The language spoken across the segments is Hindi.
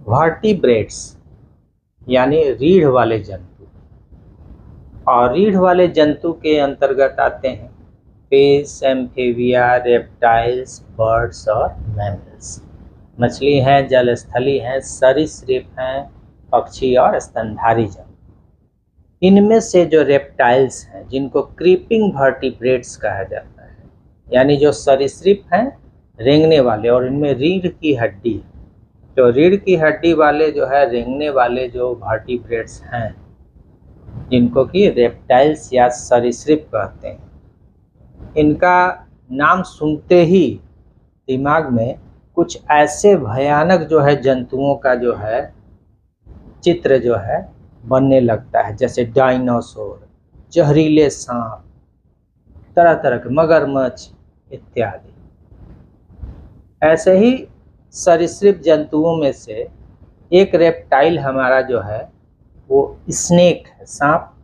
वर्टिब्रेट्स यानी रीढ़ वाले जंतु, और रीढ़ वाले जंतु के अंतर्गत आते हैं फिश, एम्फीबिया, रेप्टाइल्स, बर्ड्स और मैमल्स। मछली हैं, जलस्थली हैं, सरीसृप हैं, पक्षी और स्तनधारी जंतु। इनमें से जो रेप्टाइल्स हैं जिनको क्रीपिंग वर्टिब्रेट्स कहा जाता है, यानी जो सरीसृप हैं रेंगने वाले और इनमें रीढ़ की हड्डी, तो रीढ़ की हड्डी वाले जो है रेंगने वाले जो वर्टिब्रेट्स हैं जिनको कि रेप्टाइल्स या सरीसृप कहते हैं, इनका नाम सुनते ही दिमाग में कुछ ऐसे भयानक जो है जंतुओं का जो है चित्र जो है बनने लगता है, जैसे डायनासोर, जहरीले सांप, तरह तरह के मगरमच्छ इत्यादि। ऐसे ही सरीसृप जंतुओं में से एक रेप्टाइल हमारा जो है वो स्नेक है, सांप।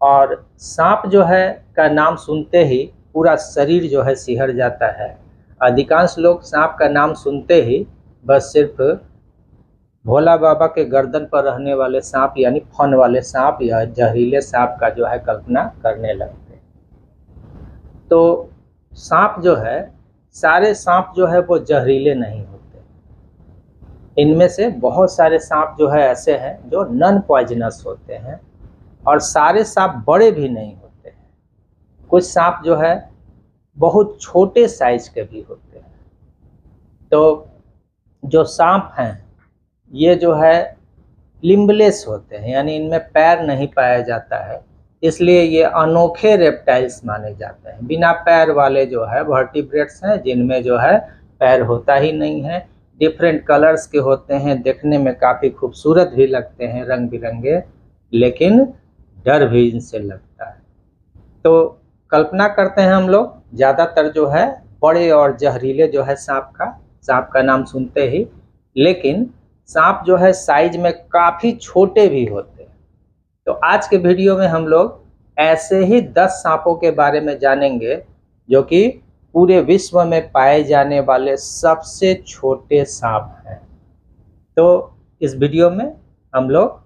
और सांप जो है का नाम सुनते ही पूरा शरीर जो है सिहर जाता है। अधिकांश लोग सांप का नाम सुनते ही बस सिर्फ भोला बाबा के गर्दन पर रहने वाले सांप यानी फन वाले सांप या जहरीले सांप का जो है कल्पना करने लगते हैं। तो सांप जो है, सारे सांप जो है वो जहरीले नहीं होते। इनमें से बहुत सारे सांप जो है ऐसे हैं जो नॉन पॉइजनस होते हैं, और सारे सांप बड़े भी नहीं होते हैं। कुछ सांप जो है बहुत छोटे साइज के भी होते हैं। तो जो सांप हैं ये जो है लिम्बलेस होते हैं, यानी इनमें पैर नहीं पाया जाता है, इसलिए ये अनोखे रेप्टाइल्स माने जाते हैं। बिना पैर वाले जो है वर्टिब्रेट्स हैं जिनमें जो है पैर होता ही नहीं है। डिफरेंट कलर्स के होते हैं, देखने में काफ़ी खूबसूरत भी लगते हैं, रंग बिरंगे, लेकिन डर भी इनसे लगता है। तो कल्पना करते हैं हम लोग ज़्यादातर जो है बड़े और जहरीले जो है सांप का नाम सुनते ही, लेकिन सांप जो है साइज में काफ़ी छोटे भी होते हैं। तो आज के वीडियो में हम लोग ऐसे ही 10 सांपों के बारे में जानेंगे जो कि पूरे विश्व में पाए जाने वाले सबसे छोटे सांप हैं। तो इस वीडियो में हम लोग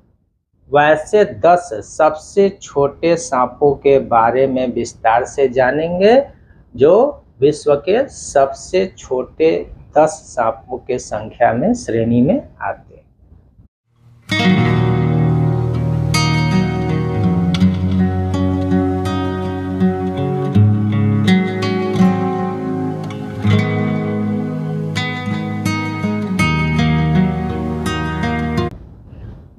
वैसे 10 सबसे छोटे सांपों के बारे में विस्तार से जानेंगे जो विश्व के सबसे छोटे 10 सांपों के संख्या में श्रेणी में आते हैं।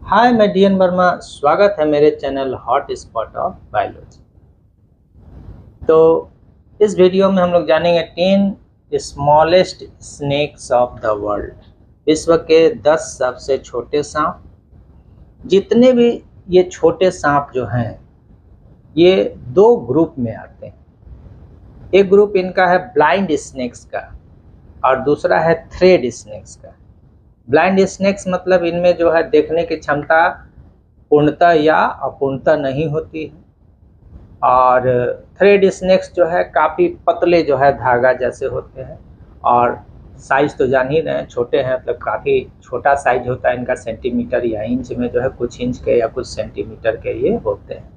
हाय, मैं डीएन वर्मा, स्वागत है मेरे channel hot spot of biology. तो इस वीडियो में हम लोग जानेंगे 10 smallest snacks of the world, विश्व के 10 सबसे छोटे सांप। जितने भी ये छोटे सांप जो हैं ये 2 ग्रुप में आते हैं। एक ग्रुप इनका है ब्लाइंड स्नेक्स का और दूसरा है थ्रेड स्नेक्स का। ब्लाइंड स्नेक्स मतलब इनमें जो है देखने की क्षमता पूर्णतः या अपूर्णतः नहीं होती है, और थ्रेड स्नेक्स जो है काफ़ी पतले जो है धागा जैसे होते हैं, और साइज तो जान ही रहे हैं, छोटे हैं, मतलब काफ़ी छोटा साइज होता है इनका, सेंटीमीटर या इंच में जो है कुछ इंच के या कुछ सेंटीमीटर के ये होते हैं।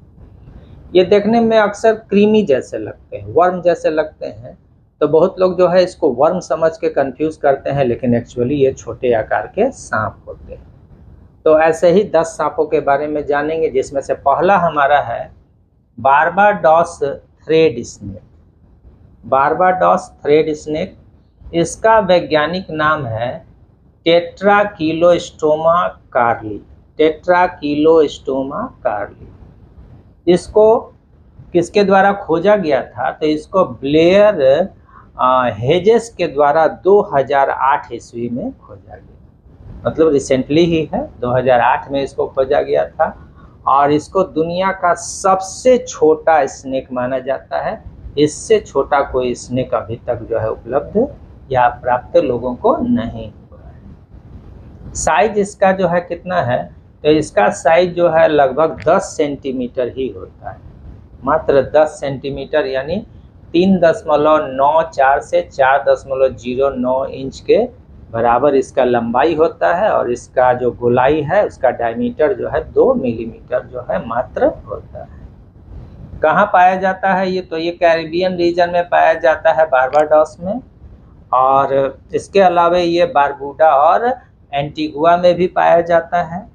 ये देखने में अक्सर क्रीमी जैसे लगते हैं, वर्म जैसे लगते हैं, तो बहुत लोग जो है इसको वर्म समझ के कंफ्यूज करते हैं, लेकिन एक्चुअली ये छोटे आकार के सांप होते हैं। तो ऐसे ही 10 सांपों के बारे में जानेंगे, जिसमें से पहला हमारा है Barbados thread snake. Barbados thread snake, इसका वैज्ञानिक नाम है टेट्राकिलोस्टोमा कार्ली। टेट्राकिलोस्टोमा कार्ली। इसको किसके द्वारा खोजा गया था? तो इसको ब्लेयर हेजेस के द्वारा 2008 ईस्वी में खोजा गया, मतलब रिसेंटली ही है, 2008 में इसको खोजा गया था, और इसको दुनिया का सबसे छोटा स्नेक माना जाता है। इससे छोटा कोई स्नेक अभी तक जो है उपलब्ध या प्राप्त लोगों को नहीं हुआ है। साइज इसका जो है कितना है? तो इसका साइज जो है लगभग 10 सेंटीमीटर ही होता है, मात्र 10 सेंटीमीटर, यानी 3.94 से 4.09 इंच के बराबर इसका लंबाई होता है और इसका जो गोलाई है उसका डायमीटर जो है 2 मिलीमीटर जो है मात्र होता है। कहाँ पाया जाता है ये? तो ये कैरिबियन रीजन में पाया जाता है, बारबाडोस में, और इसके अलावा ये बारबूडा और एंटीगुआ में भी पाया जाता है।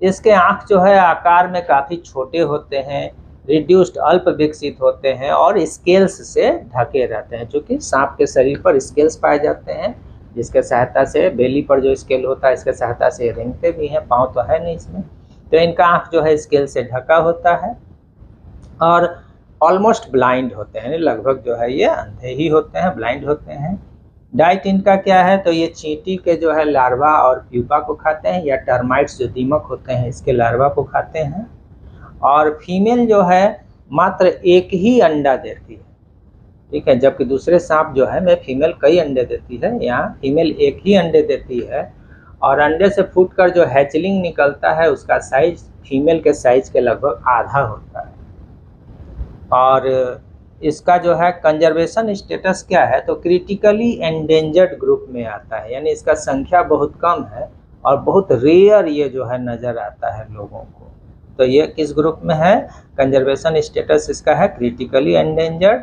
इसके आँख जो है आकार में काफ़ी छोटे होते हैं, रिड्यूस्ड अल्प विकसित होते हैं और स्केल्स से ढके रहते हैं, चूँकि सांप के शरीर पर स्केल्स पाए जाते हैं, जिसके सहायता से बेली पर जो स्केल होता है इसके सहायता से रेंगते भी हैं, पाँव तो है नहीं इसमें। तो इनका आँख जो है स्केल से ढका होता है और ऑलमोस्ट ब्लाइंड होते हैं, लगभग जो है ये अंधे ही होते हैं, ब्लाइंड होते हैं। डाइट इनका क्या है? तो ये चींटी के जो है लार्वा और प्यूपा को खाते हैं, या टर्माइट्स जो दीमक होते हैं इसके लार्वा को खाते हैं। और फीमेल जो है मात्र एक ही अंडा देती है, ठीक है, जबकि दूसरे सांप जो है में फीमेल कई अंडे देती है, यहाँ फीमेल एक ही अंडे देती है। और अंडे से फूटकर जो हैचलिंग निकलता है उसका साइज फीमेल के साइज के लगभग आधा होता है। और इसका जो है कंजर्वेशन स्टेटस क्या है? तो क्रिटिकली एंडेंजर्ड ग्रुप में आता है, यानी इसका संख्या बहुत कम है और बहुत रेयर ये जो है नज़र आता है लोगों को। तो ये किस ग्रुप में है? कंजर्वेशन स्टेटस इसका है क्रिटिकली एंडेंजर्ड।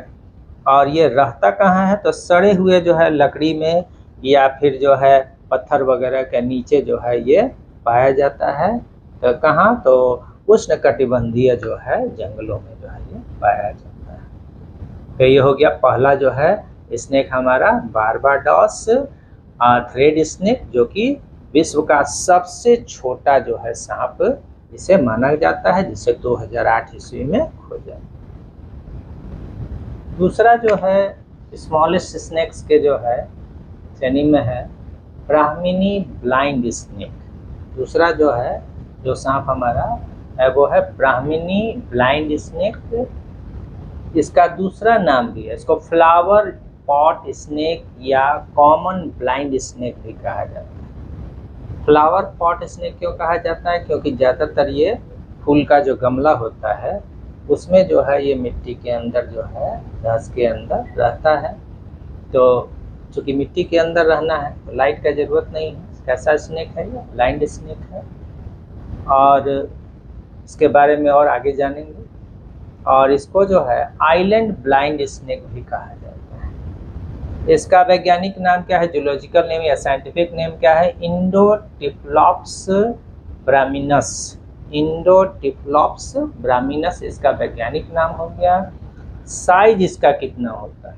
और ये रहता कहाँ है? तो सड़े हुए जो है लकड़ी में या फिर जो है पत्थर वगैरह के नीचे जो है ये पाया जाता है। तो कहाँ? तो उष्णकटिबंधीय जो है जंगलों में जो है ये पाया जाता है। तो ये हो गया पहला जो है स्नेक हमारा बारबाडोस थ्रेड स्नेक, जो कि विश्व का सबसे छोटा जो है सांप इसे माना जाता है, जिसे 2008 ईस्वी में खोजा। दूसरा जो है स्मॉलेस्ट स्नेक्स के जो है श्रेणी में है ब्राह्मिनी ब्लाइंड स्नेक। दूसरा जो है जो सांप हमारा है वो है ब्राह्मिनी ब्लाइंड स्नेक। इसका दूसरा नाम भी है, इसको फ्लावर पॉट स्नेक या कॉमन ब्लाइंड स्नेक भी कहा जाता है। फ्लावर पॉट स्नेक क्यों कहा जाता है? क्योंकि ज़्यादातर ये फूल का जो गमला होता है उसमें जो है ये मिट्टी के अंदर जो है घास के अंदर रहता है। तो चूँकि मिट्टी के अंदर रहना है तो लाइट का ज़रूरत नहीं है। कैसा स्नेक है ये? ब्लाइंड स्नेक है। और इसके बारे में और आगे जानेंगे। और इसको जो है आइलैंड ब्लाइंड स्नेक भी कहा जाता है। इसका वैज्ञानिक नाम क्या है? जूलॉजिकल नेम या साइंटिफिक नेम क्या है? इंडोटिफ्लॉप्स ब्राह्मिनस। इंडोटिफ्लॉप्स ब्राह्मिनस इसका वैज्ञानिक नाम हो गया। साइज इसका कितना होता है?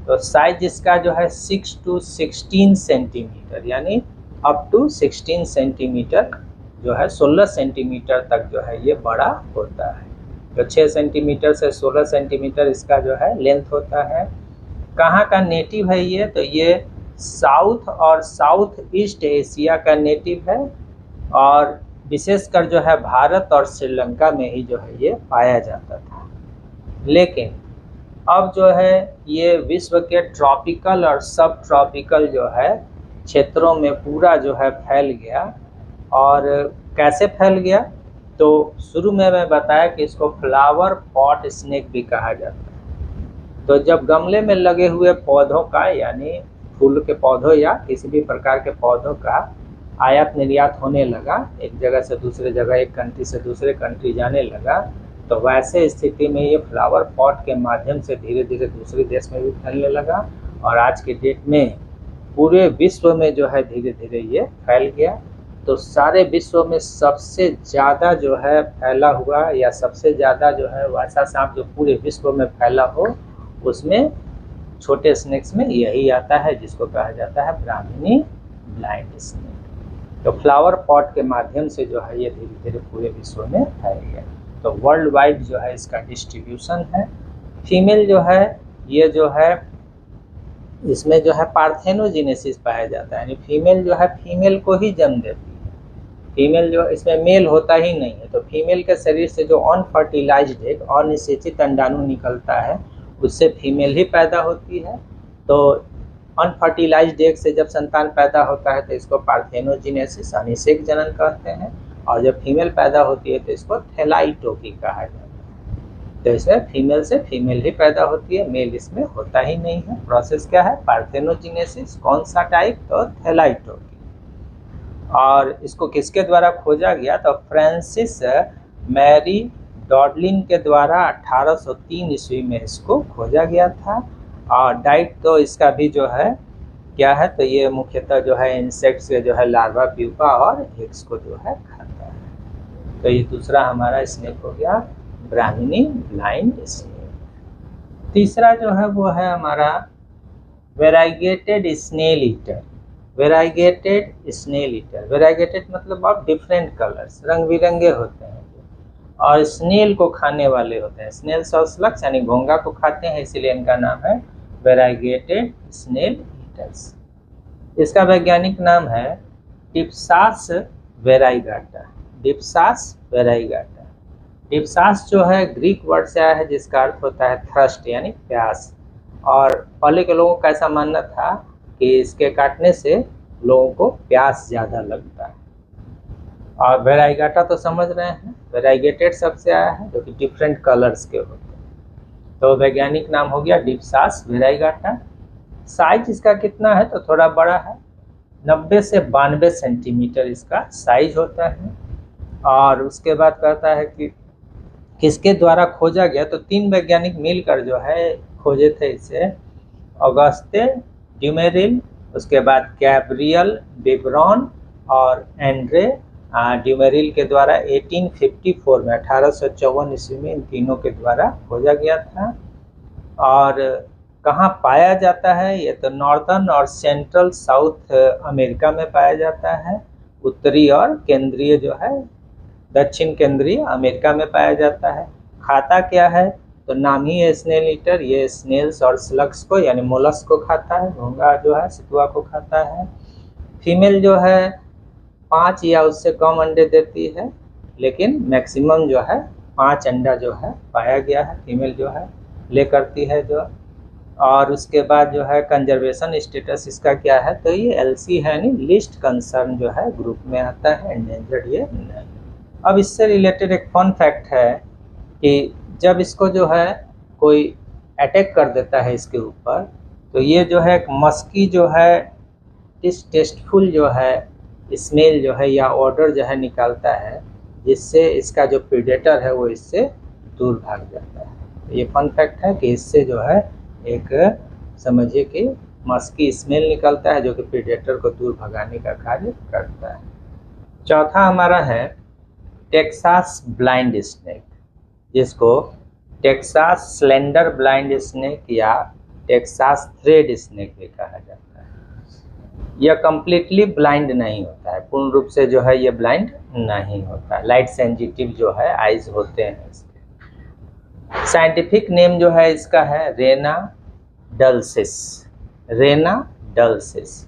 तो साइज इसका जो है 6 to 16 सेंटीमीटर, यानी अप टू 16 सेंटीमीटर जो है 16 सेंटीमीटर तक जो है ये बड़ा होता है। तो 6 सेंटीमीटर से 16 सेंटीमीटर इसका जो है लेंथ होता है। कहाँ का नेटिव है ये? तो ये साउथ और साउथ ईस्ट एशिया का नेटिव है और विशेषकर जो है भारत और श्रीलंका में ही जो है ये पाया जाता था। लेकिन अब जो है ये विश्व के ट्रॉपिकल और सब ट्रॉपिकल जो है क्षेत्रों में पूरा जो है फैल गया। और कैसे फैल गया? तो शुरू में मैं बताया कि इसको फ्लावर पॉट स्नेक भी कहा जाता है। तो जब गमले में लगे हुए पौधों का, यानी फूल के पौधों या किसी भी प्रकार के पौधों का आयात निर्यात होने लगा, एक जगह से दूसरे जगह, एक कंट्री से दूसरे कंट्री जाने लगा, तो वैसे स्थिति में ये फ्लावर पॉट के माध्यम से धीरे धीरे दूसरे देश में भी फैलने लगा और आज के डेट में पूरे विश्व में जो है धीरे धीरे ये फैल गया। तो सारे विश्व में सबसे ज़्यादा जो है फैला हुआ या सबसे ज़्यादा जो है वैसा सांप जो पूरे विश्व में फैला हो, उसमें छोटे स्नेक्स में यही आता है, जिसको कहा जाता है ब्राह्मिनी ब्लाइंड स्नेक। तो फ्लावर पॉट के माध्यम से जो है ये धीरे धीरे पूरे विश्व में फैल गया। तो वर्ल्ड वाइड जो है इसका डिस्ट्रीब्यूशन है। फीमेल जो है ये जो है इसमें जो है पार्थेनोजेनेसिस पाया जाता है, यानी फीमेल जो है फीमेल को ही जन्म देती है। फीमेल जो इसमें मेल होता ही नहीं है। तो फीमेल के शरीर से जो अनफर्टिलाइज्ड एग, अनिषेचित अंडाणु निकलता है, उससे फीमेल ही पैदा होती है। तो अनफर्टिलाइज्ड एग से जब संतान पैदा होता है तो इसको पार्थेनोजेनेसिस, अनिषेक जनन कहते हैं। और जब फीमेल पैदा होती है तो इसको थैलाइटोकी कहा जाता है। तो इसमें फीमेल से फीमेल ही पैदा होती है, मेल इसमें होता ही नहीं है। प्रोसेस क्या है? पार्थेनोजेनेसिस। कौन सा टाइप? तो थैलाइटोकी। और इसको किसके द्वारा खोजा गया? तो फ्रांसिस मैरी डॉडलिन के द्वारा 1803 ईस्वी में इसको खोजा गया था। और डाइट तो इसका भी जो है क्या है? तो ये मुख्यतः जो है इंसेक्ट्स के जो है लार्वा, प्यूपा और एग्स को जो है खाता है। तो ये दूसरा हमारा स्नेक हो गया, ब्राह्मणी ब्लाइंड स्नेक। तीसरा जो है वो है हमारा वेराइगेटेड स्नेल ईटर। वेराइगेटेड स्नेल ईटर, वेराइगेटेड मतलब ऑफ डिफरेंट कलर्स, रंग बिरंगे होते हैं और स्नेल को खाने वाले होते हैं। स्नेल्स और स्लग्स यानी घोंघा को खाते हैं, इसीलिए इनका नाम है वेराइगेटेड स्नेल ईटर्स। इसका वैज्ञानिक नाम है डिप्सास वेराइगाटा। डिप्सास वेराइगाटा। डिप्सास जो है ग्रीक वर्ड से आया है, जिसका अर्थ होता है थ्रस्ट यानी प्यास। और पहले के लोगों का ऐसा मानना था कि इसके काटने से लोगों को प्यास ज़्यादा लगता है। और वेराइगाटा तो समझ रहे हैं, वेराइगेटेड सबसे आया है, जो कि डिफरेंट कलर्स के होते हैं। तो वैज्ञानिक नाम हो गया डिप्सास वेराइगाटा। साइज इसका कितना है? तो थोड़ा बड़ा है, 90 से 92 सेंटीमीटर इसका साइज होता है। और उसके बाद कहता है कि किसके द्वारा खोजा गया? तो 3 वैज्ञानिक मिलकर जो है खोजे थे इसे। ऑगस्टे ड्यूमेरिल, उसके बाद गैब्रियल बेब्रॉन और एंड्रे ड्यूमेरिल के द्वारा 1854 में 1854 ईस्वी में इन तीनों के द्वारा खोजा गया था। और कहाँ पाया जाता है? ये तो नॉर्दर्न और सेंट्रल साउथ अमेरिका में पाया जाता है। उत्तरी और केंद्रीय जो है दक्षिण केंद्रीय अमेरिका में पाया जाता है। खाता क्या है? तो नाम ही है स्नेल ईटर। ये स्नेल्स और स्लग्स को यानी मोलस्क को खाता है, घोंघा जो है सितुआ को खाता है। फीमेल जो है 5 या उससे कम अंडे देती है, लेकिन मैक्सिमम जो है 5 अंडा जो है पाया गया है, फीमेल जो है ले करती है जो। और उसके बाद जो है कंजर्वेशन स्टेटस इसका क्या है? तो ये LC है, यानी लिस्ट कंसर्न जो है ग्रुप में आता है, एंडेंजर्ड ये नहीं। अब इससे रिलेटेड एक फन फैक्ट है कि जब इसको जो है कोई अटैक कर देता है इसके ऊपर, तो ये जो है एक मस्की जो है टेस्टफुल जो है स्मेल जो है या ऑर्डर जो है निकालता है, जिससे इसका जो प्रीडेटर है वो इससे दूर भाग जाता है। ये फन फैक्ट है कि इससे जो है एक समझिए कि मस्की स्मेल निकलता है जो कि प्रीडेटर को दूर भगाने का कार्य करता है। चौथा हमारा है टेक्सास ब्लाइंड स्नेक, जिसको टेक्सास स्लेंडर ब्लाइंड स्नेक या टेक्सास थ्रेड स्नेक भी कहा जाता है। यह कम्प्लीटली ब्लाइंड नहीं होता है, पूर्ण रूप से जो है ये ब्लाइंड नहीं होता है। लाइट सेंसिटिव जो है आइज होते हैं इसके। साइंटिफिक नेम जो है इसका है रेना डलसिस। रेना डलसिस।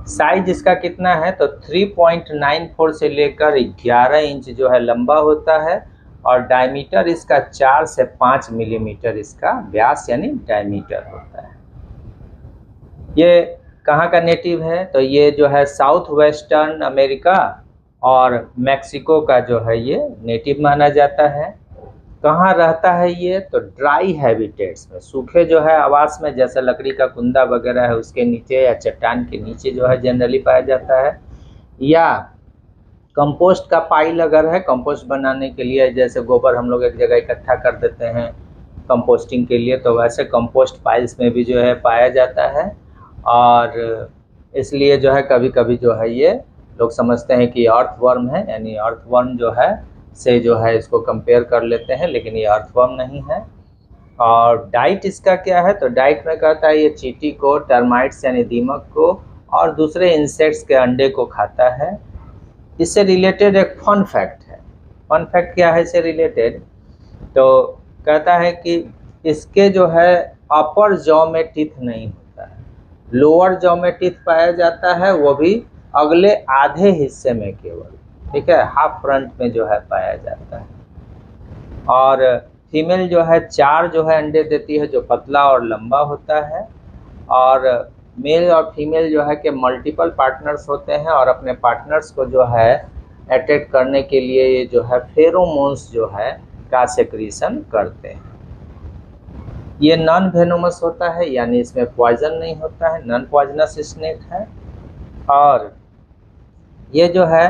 साइज इसका कितना है? तो 3.94 से लेकर 11 इंच जो है लंबा होता है और डायमीटर इसका 4 से 5 मिलीमीटर इसका व्यास यानी डायमीटर होता है। ये कहाँ का नेटिव है? तो ये जो है साउथ वेस्टर्न अमेरिका और मैक्सिको का जो है ये नेटिव माना जाता है। कहाँ रहता है ये? तो ड्राई हैबिटेट्स में, सूखे जो है आवास में, जैसे लकड़ी का कुंदा वगैरह है उसके नीचे या चट्टान के नीचे जो है जनरली पाया जाता है। या कंपोस्ट का पाइल अगर है कंपोस्ट बनाने के लिए, जैसे गोबर हम लोग एक जगह इकट्ठा कर देते हैं कंपोस्टिंग के लिए, तो वैसे कंपोस्ट पाइल्स में भी जो है पाया जाता है। और इसलिए जो है कभी कभी जो है ये लोग समझते हैं कि अर्थवर्म है, यानी अर्थवर्म जो है से जो है इसको कंपेयर कर लेते हैं, लेकिन ये अर्थवर्म नहीं है। और डाइट इसका क्या है? तो डाइट में कहता है ये चींटी को, टर्माइट्स यानी दीमक को और दूसरे इंसेक्ट्स के अंडे को खाता है। इससे रिलेटेड एक फन फैक्ट है। फन फैक्ट क्या है इससे रिलेटेड? तो कहता है कि इसके जो है अपर जॉ में टीथ नहीं होता है, लोअर जॉ में टीथ पाया जाता है, वो भी अगले आधे हिस्से में केवल, ठीक है, हाफ फ्रंट में जो है पाया जाता है। और फीमेल जो है 4 जो है अंडे देती है, जो पतला और लंबा होता है। और मेल और फीमेल जो है कि मल्टीपल पार्टनर्स होते हैं और अपने पार्टनर्स को जो है अट्रैक्ट करने के लिए ये जो है फेरोमोन्स जो है का सेक्रीशन करते हैं। ये नॉन वेनोमस होता है, यानी इसमें पॉइजन नहीं होता है, नॉन पॉइजनस स्नेक है। और ये जो है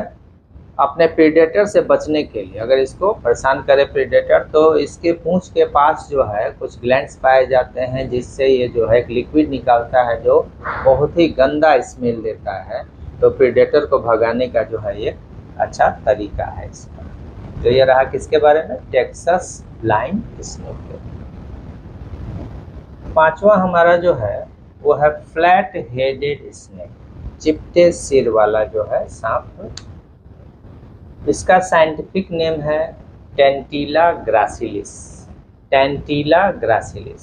अपने प्रीडेटर से बचने के लिए, अगर इसको परेशान करे प्रीडेटर, तो इसके पूंछ के पास जो है कुछ ग्लैंड्स पाए जाते हैं, जिससे ये जो है एक लिक्विड निकालता है जो बहुत ही गंदा स्मेल देता है। तो प्रीडेटर को भगाने का जो है ये अच्छा तरीका है इसका। तो ये रहा किसके बारे में, टेक्सास ब्लाइंड स्नेक। पांचवा हमारा जो है वो है फ्लैट हेडेड स्नेक, चिपटे सिर वाला जो है सांप। इसका साइंटिफिक नेम है टेंटिला ग्रासिलिस। टेंटिला ग्रासिलिस।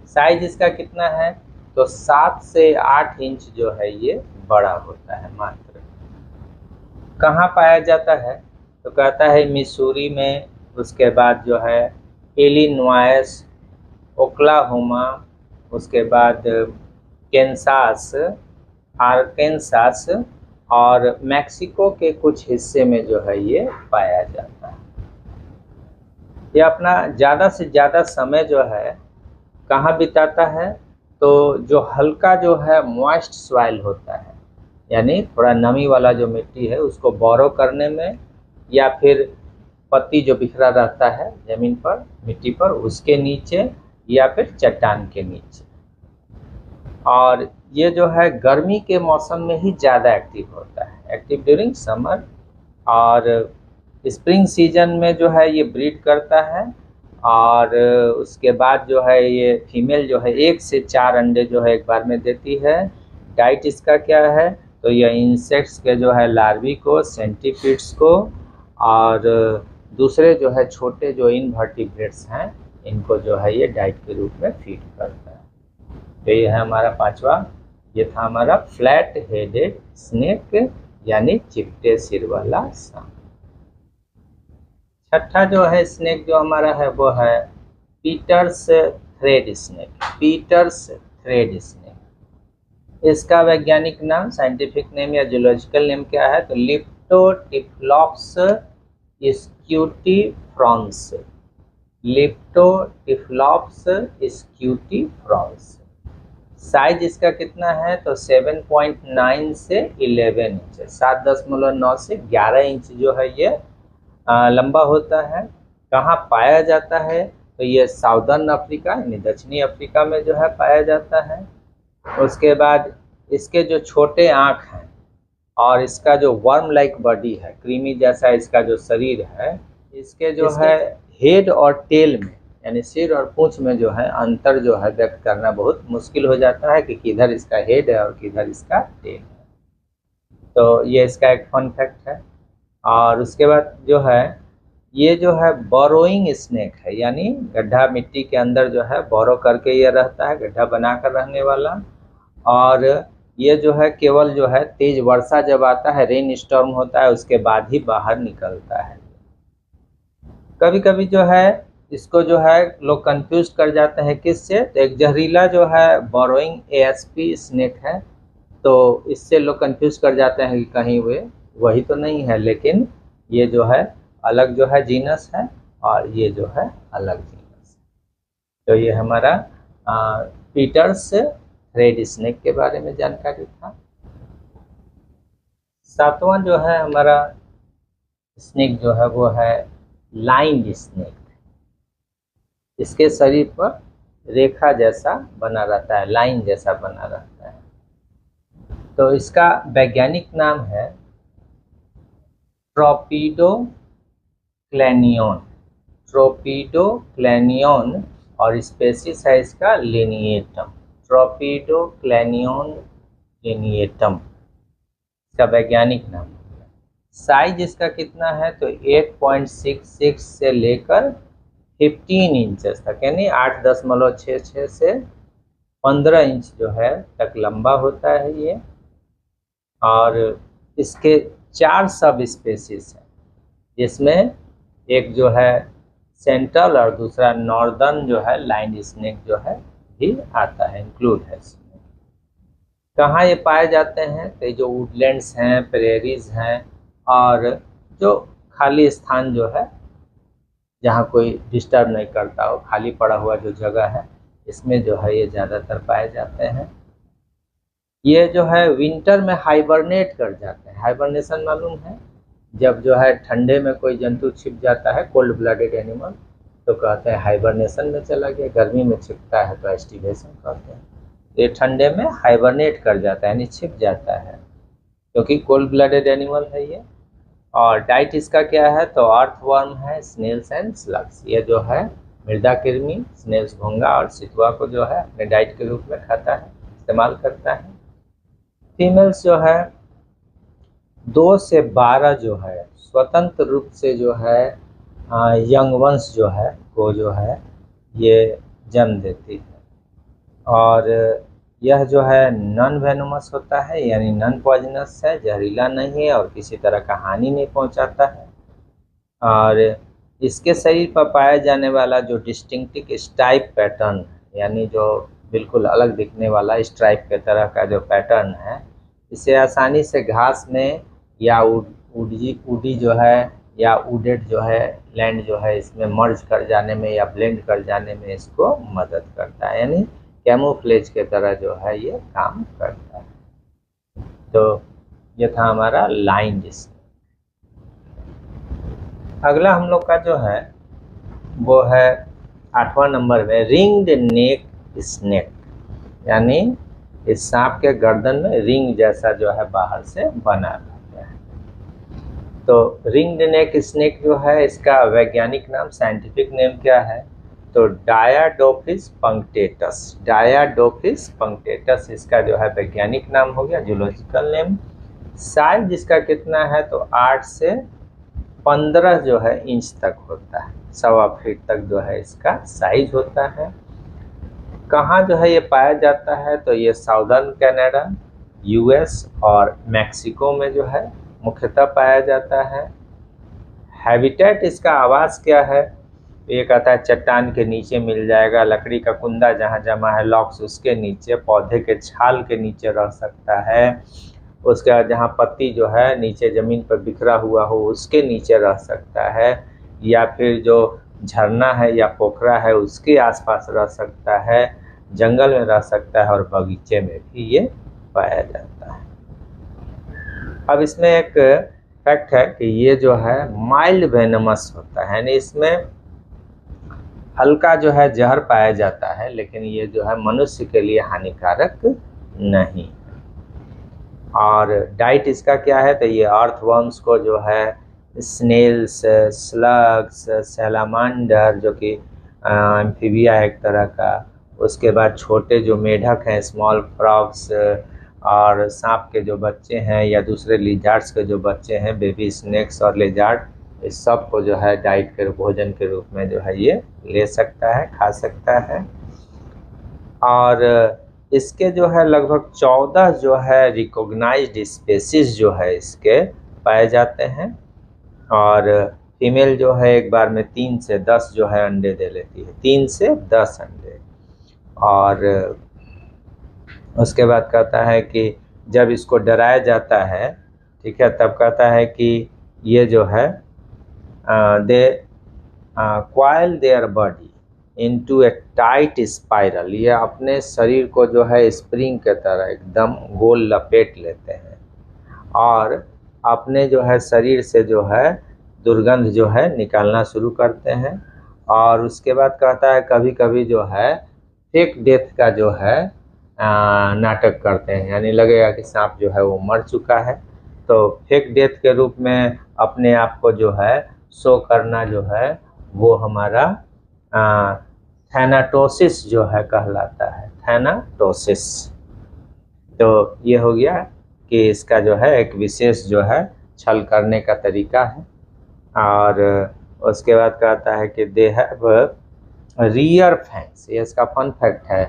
साइज इसका कितना है, तो 7 से 8 इंच जो है ये बड़ा होता है मात्र। कहाँ पाया जाता है, तो कहता है मिसूरी में, उसके बाद जो है इलिनॉइस, ओक्लाहोमा, उसके बाद कैंसास, आर्कांसास और मैक्सिको के कुछ हिस्से में जो है ये पाया जाता है। ये अपना ज़्यादा से ज़्यादा समय जो है कहाँ बिताता है, तो जो हल्का जो है मॉइस्ट सॉइल होता है, यानी थोड़ा नमी वाला जो मिट्टी है उसको बोरो करने में, या फिर पत्ती जो बिखरा रहता है ज़मीन पर, मिट्टी पर, उसके नीचे, या फिर चट्टान के नीचे। और ये जो है गर्मी के मौसम में ही ज़्यादा एक्टिव होता है, एक्टिव ड्यूरिंग समर। और स्प्रिंग सीजन में जो है ये ब्रीड करता है, और उसके बाद जो है ये फीमेल जो है 1 से 4 अंडे जो है एक बार में देती है। डाइट इसका क्या है, तो ये इंसेक्ट्स के जो है लार्वी को, सेंटीपीड्स को, और दूसरे जो है छोटे जो इनवर्टिब्रेट्स हैं इनको जो है ये डाइट के रूप में फीड करता है। तो ये है हमारा पांचवा, ये था हमारा फ्लैट हेडेड स्नेक, यानी चिपटे सिर वाला सांप। छठा जो है स्नेक जो हमारा है वो है Peter's thread snake. Peter's thread snake, इसका वैज्ञानिक नाम, साइंटिफिक नेम या जूलॉजिकल नेम क्या है, तो लिप्टोटिफ्लॉप्स स्क्यूटीफ्रॉन्स। लिप्टोटिफ्लॉप्स स्क्यूटीफ्रॉन्स। साइज इसका कितना है, तो 7.9 से 11 इंच, 7.9 से 11 इंच जो है ये लंबा होता है। कहाँ पाया जाता है, तो ये साउदर्न अफ्रीका यानी दक्षिणी अफ्रीका में जो है पाया जाता है। उसके बाद इसके जो छोटे आँख हैं और इसका जो वर्म लाइक बॉडी है, क्रीमी जैसा इसका जो शरीर है, इसके जो है हेड और टेल में, यानी सिर और पूंछ में जो है अंतर जो है व्यक्त करना बहुत मुश्किल हो जाता है कि किधर इसका हेड है और किधर इसका टेल है। तो ये इसका एक फन फैक्ट है। और उसके बाद जो है ये जो है बोरोइंग स्नेक है, यानी गड्ढा मिट्टी के अंदर जो है बोरो करके ये रहता है, गड्ढा बनाकर रहने वाला। और ये जो है केवल जो है तेज वर्षा जब आता है, रेन स्टॉर्म होता है, उसके बाद ही बाहर निकलता है। कभी कभी जो है इसको जो है लोग कंफ्यूज कर जाते हैं किससे, तो एक जहरीला जो है बोरोइंग एएसपी स्नेक है, तो इससे लोग कंफ्यूज कर जाते हैं कि कहीं वे वही तो नहीं है, लेकिन ये जो है अलग जो है जीनस है और ये जो है अलग जीनस है। तो ये हमारा पीटर्स थ्रेड स्नेक के बारे में जानकारी था। सातवां जो है हमारा स्नेक जो है वो है लाइन्ड स्नेक। इसके शरीर पर रेखा जैसा बना रहता है, लाइन जैसा बना रहता है। तो इसका वैज्ञानिक नाम है ट्रोपिडोक्लैनियन। ट्रोपिडोक्लैनियन और स्पेसिस है इसका लिनिएटम। ट्रोपिडोक्लैनियन लिनिएटम इसका वैज्ञानिक नाम है। साइज इसका कितना है, तो 8.66 से लेकर 15 इंचेस तक, यानी 8.66 से 15 इंच जो है तक लंबा होता है ये। और इसके 4 सब स्पेसीज हैं, जिसमें एक जो है सेंट्रल और दूसरा नॉर्दर्न जो है लाइन्ड स्नेक जो है भी आता है, इंक्लूड है इसमें। कहाँ ये पाए जाते हैं, तो जो वुडलैंड्स हैं, प्रेरीज हैं, और जो खाली स्थान जो है जहाँ कोई डिस्टर्ब नहीं करता हो, खाली पड़ा हुआ जो जगह है इसमें जो है ये ज़्यादातर पाए जाते हैं। ये जो है विंटर में हाइबरनेट कर जाते हैं। हाइबरनेशन मालूम है, जब जो है ठंडे में कोई जंतु छिप जाता है, कोल्ड ब्लडेड एनिमल, तो कहते हैं हाइबरनेशन में चला गया। गर्मी में छिपता है तो एस्टिवेशन कहते हैं। ये ठंडे में हाइबरनेट कर जाता है, यानी छिप जाता है, क्योंकि कोल्ड ब्लडेड एनिमल है ये। और डाइट इसका क्या है, तो अर्थवर्म है, स्नेल्स एंड स्लग्स। ये जो है मृदा कृमि, स्नेल्स, घोंघा और सितुआ को जो है अपने डाइट के रूप में खाता है, इस्तेमाल करता है। फीमेल्स जो है 2 से 12 जो है स्वतंत्र रूप से जो है यंग वंश जो है वो जो है ये जन्म देती है। और यह जो है नॉन वेनोमस होता है, यानी नॉन पॉइजनस है, जहरीला नहीं है और किसी तरह का हानि नहीं पहुंचाता है। और इसके शरीर पर पाया जाने वाला जो डिस्टिंक्टिव स्ट्राइप पैटर्न, यानी जो बिल्कुल अलग दिखने वाला स्ट्राइप के तरह का जो पैटर्न है, इसे आसानी से घास में या उडी जो है या उडेड जो है लैंड जो है इसमें मर्ज कर जाने में या ब्लेंड कर जाने में इसको मदद करता है, यानी कैमोफ्लेज के तरह जो है ये काम करता है। तो ये था हमारा लाइन डिस्क। अगला हम लोग का जो है वो है 8वां नंबर में रिंग्ड नेक स्नेक, यानी इस सांप के गर्दन में रिंग जैसा जो है बाहर से बना रहता है। तो रिंग्ड नेक स्नेक जो है इसका वैज्ञानिक नाम, साइंटिफिक नेम क्या है, तो डायाडोफिस पंक्टेटस। डायाडोफिस पंक्टेटस इसका जो है वैज्ञानिक नाम हो गया, जूलॉजिकल नेम। साइज इसका कितना है, तो 8 से 15 जो है इंच तक होता है, 1.25 फीट तक जो है इसका साइज होता है। कहाँ जो है ये पाया जाता है, तो ये साउदर्न कनाडा, यूएस और मैक्सिको में जो है मुख्यतः पाया जाता है। हैबिटेट इसका आवास क्या है, ये कहता है चट्टान के नीचे मिल जाएगा, लकड़ी का कुंदा जहाँ जमा है लॉक्स उसके नीचे, पौधे के छाल के नीचे रह सकता है, उसके बाद जहाँ पत्ती जो है नीचे ज़मीन पर बिखरा हुआ हो उसके नीचे रह सकता है, या फिर जो झरना है या पोखरा है उसके आसपास रह सकता है, जंगल में रह सकता है और बगीचे में भी ये पाया जाता है। अब इसमें एक फैक्ट है कि ये जो है माइल्ड वेनमस होता है, यानी इसमें हल्का जो है जहर पाया जाता है, लेकिन ये जो है मनुष्य के लिए हानिकारक नहीं। और डाइट इसका क्या है, तो ये अर्थवर्म्स को जो है स्नेल्स, स्लग्स, सैलामांडर जो कि एम्फीबिया है एक तरह का, उसके बाद छोटे जो मेढक हैं स्मॉल फ्रॉग्स, और सांप के जो बच्चे हैं या दूसरे लिजार्ड्स के जो बच्चे हैं बेबी स्नेक्स और लिजार्ड, इस सब को जो है डाइट के भोजन के रूप में जो है ये ले सकता है, खा सकता है। और इसके जो है लगभग 14 जो है रिकॉग्नाइज्ड स्पेसीज जो है इसके पाए जाते हैं। और फीमेल जो है एक बार में 3 से 10 जो है अंडे दे लेती है, 3 से 10 अंडे। और उसके बाद कहता है कि जब इसको डराया जाता है, ठीक है, तब कहता है कि ये जो है they coil their body into a tight spiral, ये अपने शरीर को जो है स्प्रिंग के तरह एकदम गोल लपेट लेते हैं और अपने जो है शरीर से जो है दुर्गंध जो है निकालना शुरू करते हैं। और उसके बाद कहता है कभी कभी जो है फेक डेथ का जो है नाटक करते हैं, यानी लगेगा कि सांप जो है वो मर चुका है, तो फेक डेथ के रूप में अपने आप को जो है शो करना जो है वो हमारा थैनाटोसिस जो है कहलाता है, थैनाटोसिस। तो ये हो गया कि इसका जो है एक विशेष जो है छल करने का तरीका है। और उसके बाद कहता है कि दे हैव रियर फैंग्स, ये इसका फन फैक्ट है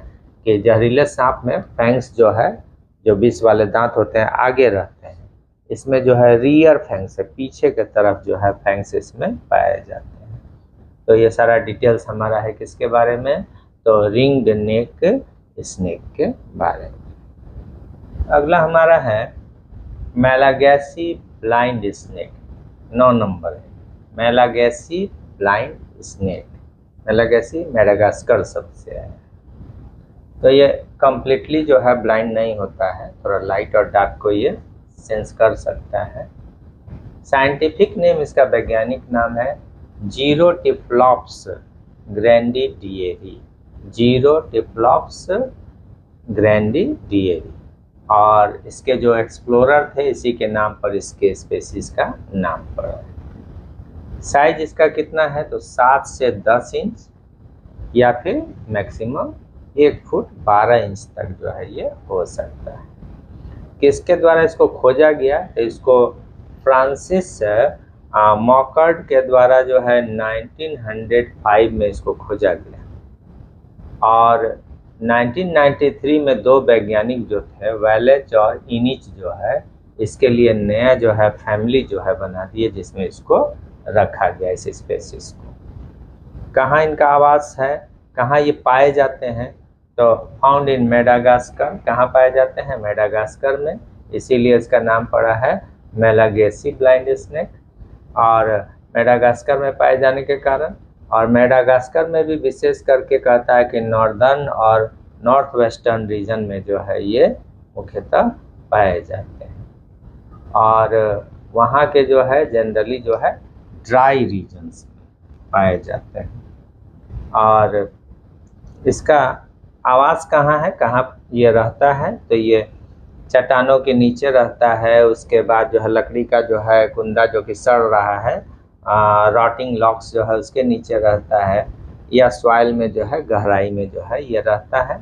कि जहरीले सांप में फैंग्स जो है, जो विष वाले दांत होते हैं, आगे रहते हैं, इसमें जो है रियर फैंग्स है, पीछे के तरफ जो है फैंग्स इसमें पाए जाते हैं। तो ये सारा डिटेल्स हमारा है किसके बारे में, तो रिंग्ड नेक स्नेक के बारे में। अगला हमारा है मेलागैसी ब्लाइंड स्नेक, 9 नंबर है, मेलागैसी ब्लाइंड स्नेक, मेलागेसी मेडागास्कर शब्द से है। तो ये कम्प्लीटली जो है ब्लाइंड नहीं होता है, थोड़ा लाइट और डार्क को ये सेंस कर सकता है। साइंटिफिक नेम इसका वैज्ञानिक नाम है जीरोटिफ्लॉप्स ग्रैंडिडिएरी, जीरोटिफ्लॉप्स ग्रैंडिडिएरी। और इसके जो एक्सप्लोरर थे इसी के नाम पर इसके स्पेसीज का नाम पड़ा है। साइज इसका कितना है तो 7 से 10 इंच या फिर मैक्सिमम 1 फुट 12 इंच तक जो है ये हो सकता है। किसके द्वारा इसको खोजा गया तो इसको फ्रांसिस मॉकर्ड के द्वारा जो है 1905 में इसको खोजा गया। और 1993 में 2 वैज्ञानिक जो थे वेलेच और इनिच जो है इसके लिए नया जो है फैमिली जो है बना दिए जिसमें इसको रखा गया इस स्पेसीज को। कहाँ इनका आवास है, कहाँ ये पाए जाते हैं तो फाउंड इन मेडागास्कर। कहाँ पाए जाते हैं मेडागास्कर में, इसीलिए इसका नाम पड़ा है मेलागेसी ब्लाइंड स्नेक। और मेडागास्कर में पाए जाने के कारण और मेडागास्कर में भी विशेष करके कहता है कि नॉर्दर्न और नॉर्थ वेस्टर्न रीजन में जो है ये मुख्यतः पाए जाते हैं। और वहाँ के जो है जनरली जो है ड्राई रीजन्स में पाए जाते हैं। और इसका आवास कहाँ है, कहाँ ये रहता है तो ये चट्टानों के नीचे रहता है। उसके बाद जो है लकड़ी का जो है कुंदा जो कि सड़ रहा है, रॉटिंग लॉक्स जो है उसके नीचे रहता है, या सॉइल में जो है गहराई में जो है ये रहता है।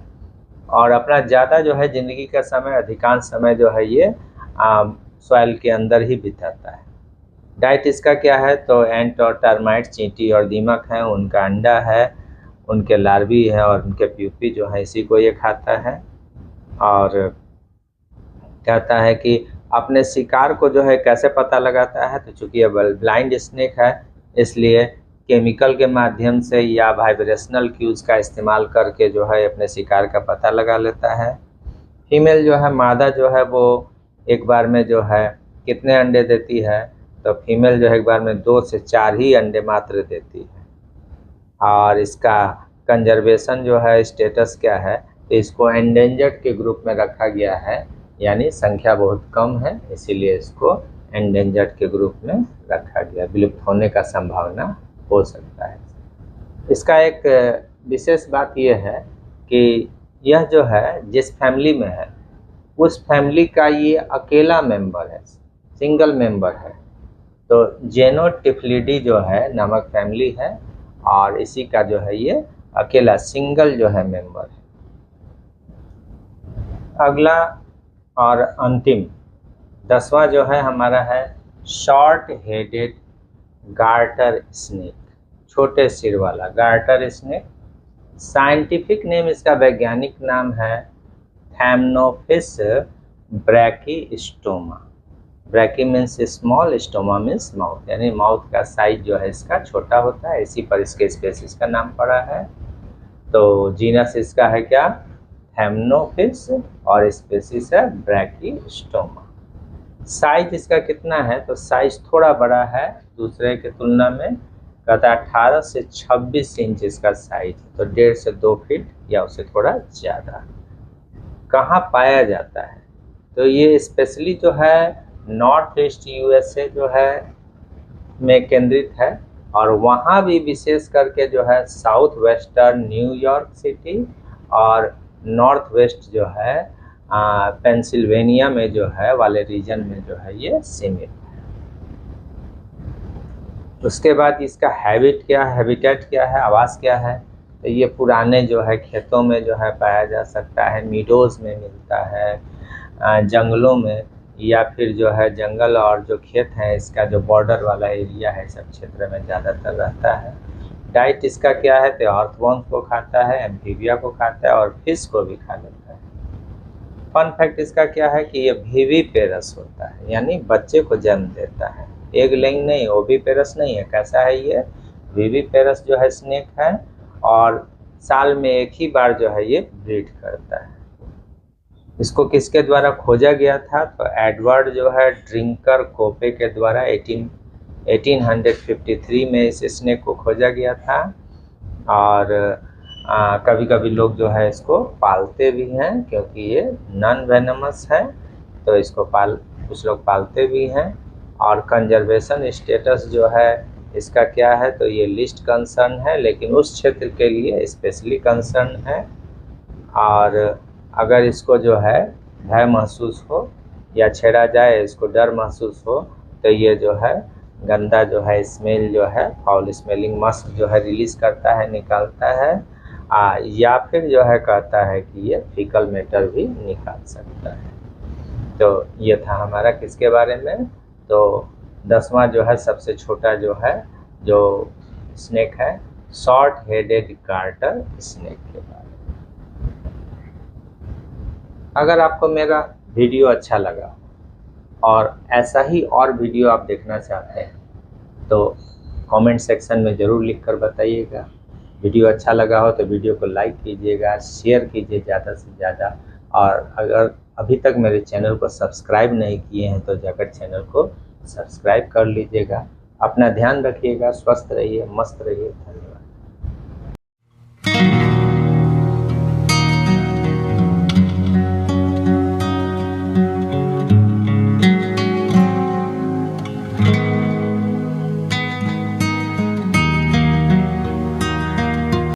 और अपना ज़्यादा जो है ज़िंदगी का समय अधिकांश समय जो है ये सॉइल के अंदर ही बिताता है। डाइट इसका क्या है तो एंट और टर्माइट, चींटी और दीमक हैं, उनका अंडा है, उनके लार्वी है और उनके प्यूपी जो है इसी को ये खाता है। और कहता है कि अपने शिकार को जो है कैसे पता लगाता है तो चूँकि ये ब्लाइंड स्नेक है इसलिए केमिकल के माध्यम से या वाइब्रेशनल क्यूज़ का इस्तेमाल करके जो है अपने शिकार का पता लगा लेता है। फीमेल जो है मादा जो है वो एक बार में जो है कितने अंडे देती है तो फीमेल जो है एक बार में 2 से 4 ही अंडे मात्र देती है। और इसका कंजर्वेशन जो है स्टेटस क्या है तो इसको एंडेंजर्ड के ग्रुप में रखा गया है, यानी संख्या बहुत कम है इसीलिए इसको एंडेंजर्ड के ग्रुप में रखा गया, विलुप्त होने का संभावना हो सकता है। इसका एक विशेष बात यह है कि यह जो है जिस फैमिली में है उस फैमिली का ये अकेला मेंबर है, सिंगल मेंबर है। तो जेनोटिफ्लिडी जो है नामक फैमिली है और इसी का जो है ये अकेला सिंगल जो है मेंबर है। अगला और अंतिम 10वां जो है हमारा है शॉर्ट हेडेड गार्टर स्नेक, छोटे सिर वाला गार्टर स्नेक। साइंटिफिक नेम इसका वैज्ञानिक नाम है Thamnophis brachystoma. Brachy means small, stoma means mouth, यानी माउथ का साइज जो है इसका छोटा होता है, इसी पर इसके स्पेसीज का नाम पड़ा है। तो जीनस इसका है क्या थैम्नोफिस और स्पेसीज है ब्रैकीस्टोमा। साइज इसका कितना है तो साइज थोड़ा बड़ा है दूसरे के तुलना में, कहता है 18 से 26 इंच इसका साइज, तो 1.5 से 2 फीट या उससे थोड़ा ज़्यादा। कहाँ पाया जाता है तो ये स्पेशली जो है नॉर्थ ईस्ट यूएसए जो है में केंद्रित है और वहाँ भी विशेष करके जो है साउथ वेस्टर्न न्यूयॉर्क सिटी और नॉर्थ वेस्ट जो है पेंसिल्वेनिया में जो है वाले रीजन में जो है ये सीमित है। उसके बाद इसका हैबिटेट क्या है, आवास क्या है तो ये पुराने जो है खेतों में जो है पाया जा सकता है, मीडोज में मिलता है, जंगलों में, या फिर जो है जंगल और जो खेत है इसका जो बॉर्डर वाला एरिया है सब क्षेत्र में ज़्यादातर रहता है। डाइट इसका क्या है तो अर्थवॉर्म्स को खाता है, एम्फीबिया को खाता है और फिश को भी खा लेता है। फन फैक्ट इसका क्या है कि ये विविपेरस होता है, यानी बच्चे को जन्म देता है, एग लेइंग नहीं, ओविपेरस नहीं है। कैसा है ये विविपेरस जो है स्नेक है और साल में एक ही बार जो है ये ब्रीड करता है। इसको किसके द्वारा खोजा गया था तो एडवर्ड जो है ड्रिंकर कोपे के द्वारा 1853 में इस स्नेक को खोजा गया था। और कभी कभी लोग जो है इसको पालते भी हैं, क्योंकि ये नॉन वेनमस है, तो इसको कुछ लोग पालते भी हैं। और कंजर्वेशन स्टेटस जो है इसका क्या है, तो ये लिस्ट कंसर्न है, लेकिन उस क्षेत्र के लिए स्पेशली कंसर्न है। और अगर इसको जो है भय महसूस हो या छेड़ा जाए, इसको डर महसूस हो, तो ये जो है गंदा जो है स्मेल जो है, फाउल स्मेलिंग मस्क जो है रिलीज करता है, निकालता है। या फिर जो है कहता है कि ये फीकल मैटर भी निकाल सकता है। तो ये था हमारा किसके बारे में, तो 10वां जो है सबसे छोटा जो है जो स्नेक है, शॉर्ट हेडेड गार्टर स्नेक के बारे में। अगर आपको मेरा वीडियो अच्छा लगा और ऐसा ही और वीडियो आप देखना चाहते हैं, तो कमेंट सेक्शन में ज़रूर लिखकर बताइएगा। वीडियो अच्छा लगा हो तो वीडियो को लाइक कीजिएगा, शेयर कीजिए ज़्यादा से ज़्यादा। और अगर अभी तक मेरे चैनल को सब्सक्राइब नहीं किए हैं तो जाकर चैनल को सब्सक्राइब कर लीजिएगा। अपना ध्यान रखिएगा, स्वस्थ रहिए, मस्त रहिए। धन्यवाद।